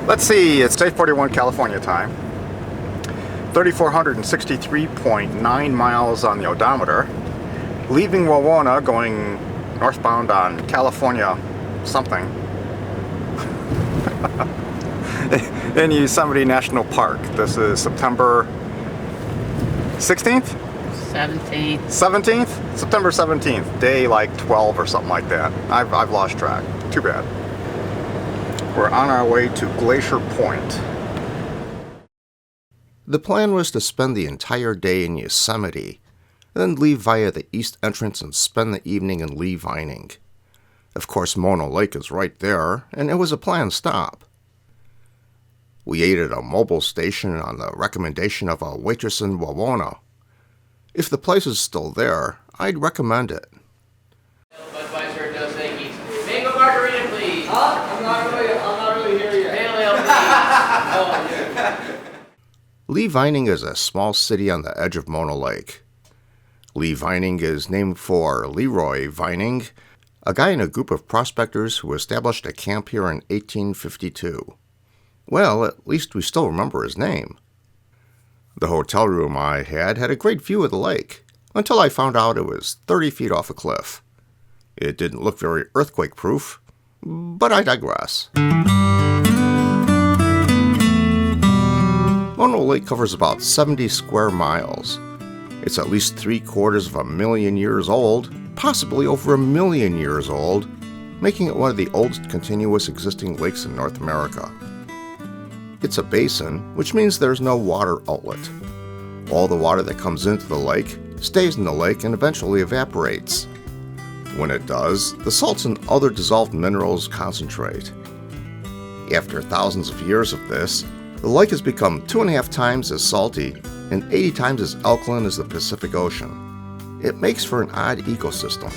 Let's see, it's day 41 California time. 3,463.9 miles on the odometer. Leaving Wawona, going northbound on California something. In Yosemite National Park. This is September 16th? 17th. 17th? September 17th. Day like 12 or something like that. I've lost track. Too bad. We're on our way to Glacier Point. The plan was to spend the entire day in Yosemite, then leave via the east entrance and spend the evening in Lee Vining. Of course, Mono Lake is right there, and it was a planned stop. We ate at a mobile station on the recommendation of a waitress in Wawona. If the place is still there, I'd recommend it. Budweiser does say he's mango margarita, please. Huh? I'm not really here yet. Pale ale, please. Oh, yeah. Lee Vining is a small city on the edge of Mono Lake. Lee Vining is named for Leroy Vining, a guy in a group of prospectors who established a camp here in 1852. Well, at least we still remember his name. The hotel room I had a great view of the lake, until I found out it was 30 feet off a cliff. It didn't look very earthquake-proof, but I digress. Mono Lake covers about 70 square miles. It's at least 750,000 years old, possibly over 1 million years old, making it one of the oldest continuous existing lakes in North America. It's a basin, which means there's no water outlet. All the water that comes into the lake stays in the lake and eventually evaporates. When it does, the salts and other dissolved minerals concentrate. After thousands of years of this, the lake has become 2.5 times as salty and 80 times as alkaline as the Pacific Ocean. It makes for an odd ecosystem.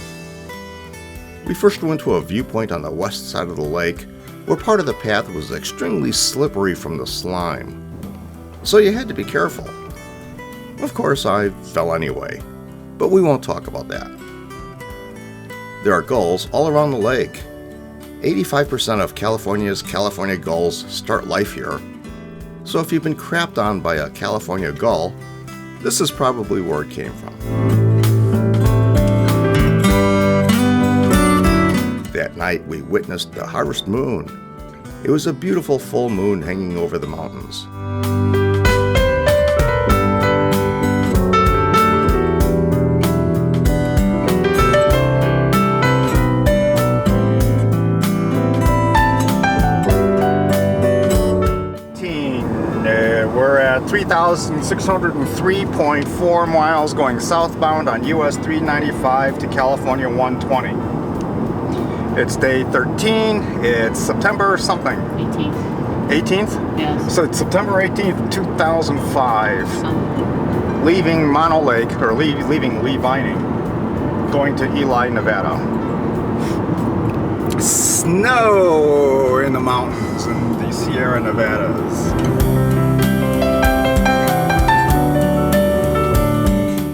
We first went to a viewpoint on the west side of the lake where part of the path was extremely slippery from the slime. So you had to be careful. Of course, I fell anyway, but we won't talk about that. There are gulls all around the lake. 85% of California's California gulls start life here. So if you've been crapped on by a California gull, this is probably where it came from. That night we witnessed the harvest moon. It was a beautiful full moon hanging over the mountains. We're at 3,603.4 miles going southbound on US 395 to California 120. It's day 13. It's September something. 18th. 18th? Yes. So it's September 18th, 2005. Something. Leaving Mono Lake, or leaving Lee Vining, going to Ely, Nevada. Snow in the mountains in the Sierra Nevadas.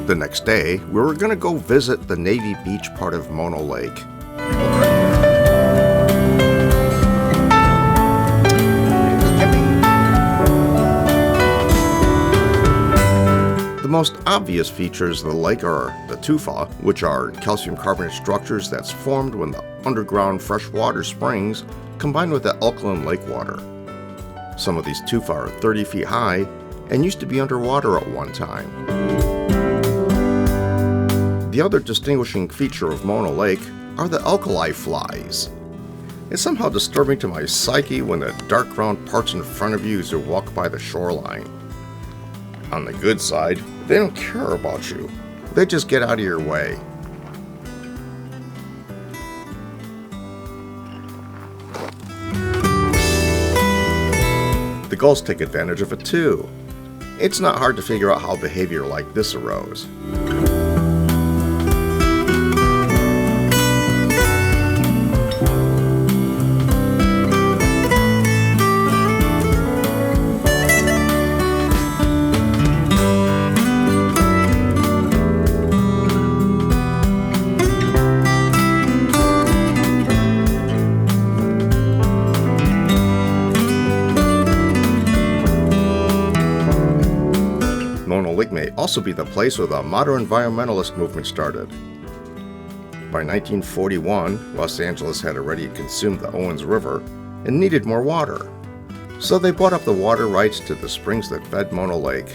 The next day, we were going to go visit the Navy Beach part of Mono Lake. The most obvious features of the lake are the Tufa, which are calcium carbonate structures that's formed when the underground freshwater springs combine with the alkaline lake water. Some of these Tufa are 30 feet high and used to be underwater at one time. The other distinguishing feature of Mono Lake are the alkali flies. It's somehow disturbing to my psyche when the dark round parts in front of you as you walk by the shoreline. On the good side, they don't care about you. They just get out of your way. The gulls take advantage of it too. It's not hard to figure out how behavior like this arose. also be the place where the modern environmentalist movement started. By 1941, Los Angeles had already consumed the Owens River and needed more water. So they bought up the water rights to the springs that fed Mono Lake.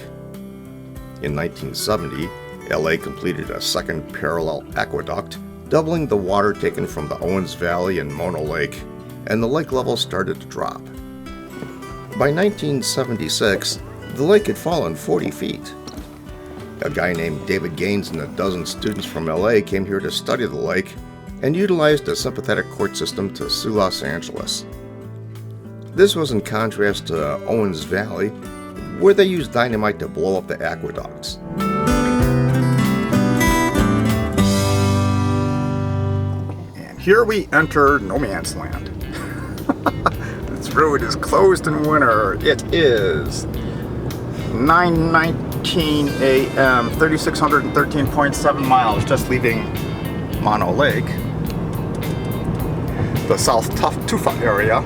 In 1970, LA completed a second parallel aqueduct, doubling the water taken from the Owens Valley and Mono Lake, and the lake level started to drop. By 1976, the lake had fallen 40 feet. A guy named David Gaines and a dozen students from LA came here to study the lake and utilized a sympathetic court system to sue Los Angeles. This was in contrast to Owens Valley, where they used dynamite to blow up the aqueducts. And here we enter no man's land. This road is closed in winter. It is 9:19 a.m., 3,613.7 miles, just leaving Mono Lake, the South Tufa area,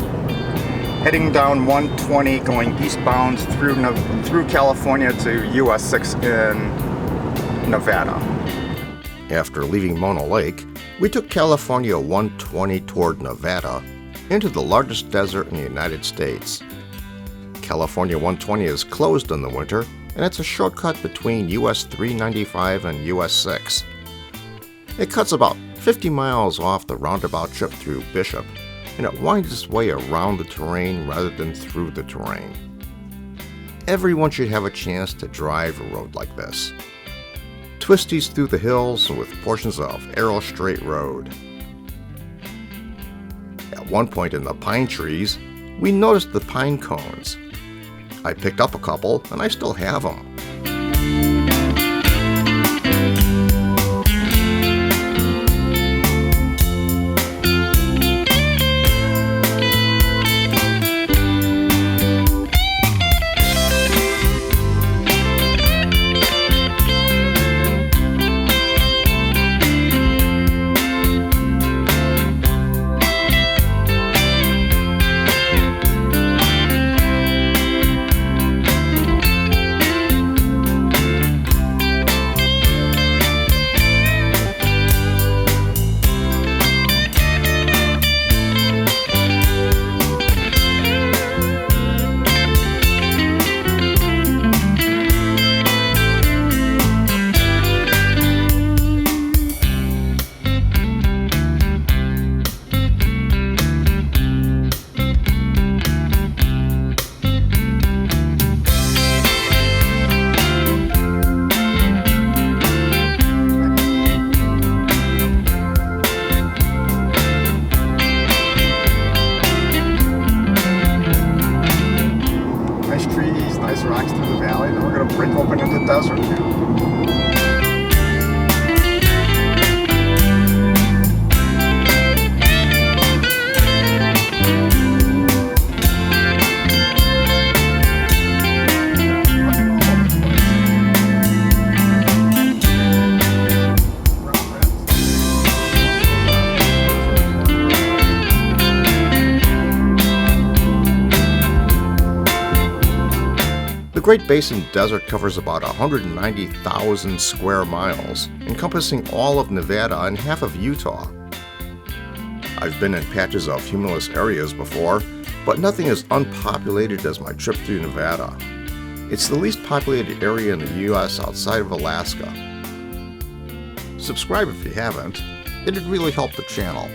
heading down 120, going eastbound through California to US 6 in Nevada. After leaving Mono Lake, we took California 120 toward Nevada, into the largest desert in the United States. California 120 is closed in the winter, and it's a shortcut between US 395 and US 6. It cuts about 50 miles off the roundabout trip through Bishop, and it winds its way around the terrain rather than through the terrain. Everyone should have a chance to drive a road like this. Twisties through the hills with portions of Arrow Straight Road. At one point in the pine trees, we noticed the pine cones. I picked up a couple, and I still have them. Rocks through the valley, then we're going to break open into the desert now. The Great Basin Desert covers about 190,000 square miles, encompassing all of Nevada and half of Utah. I've been in patches of humulus areas before, but nothing as unpopulated as my trip through Nevada. It's the least populated area in the U.S. outside of Alaska. Subscribe if you haven't. It'd really help the channel.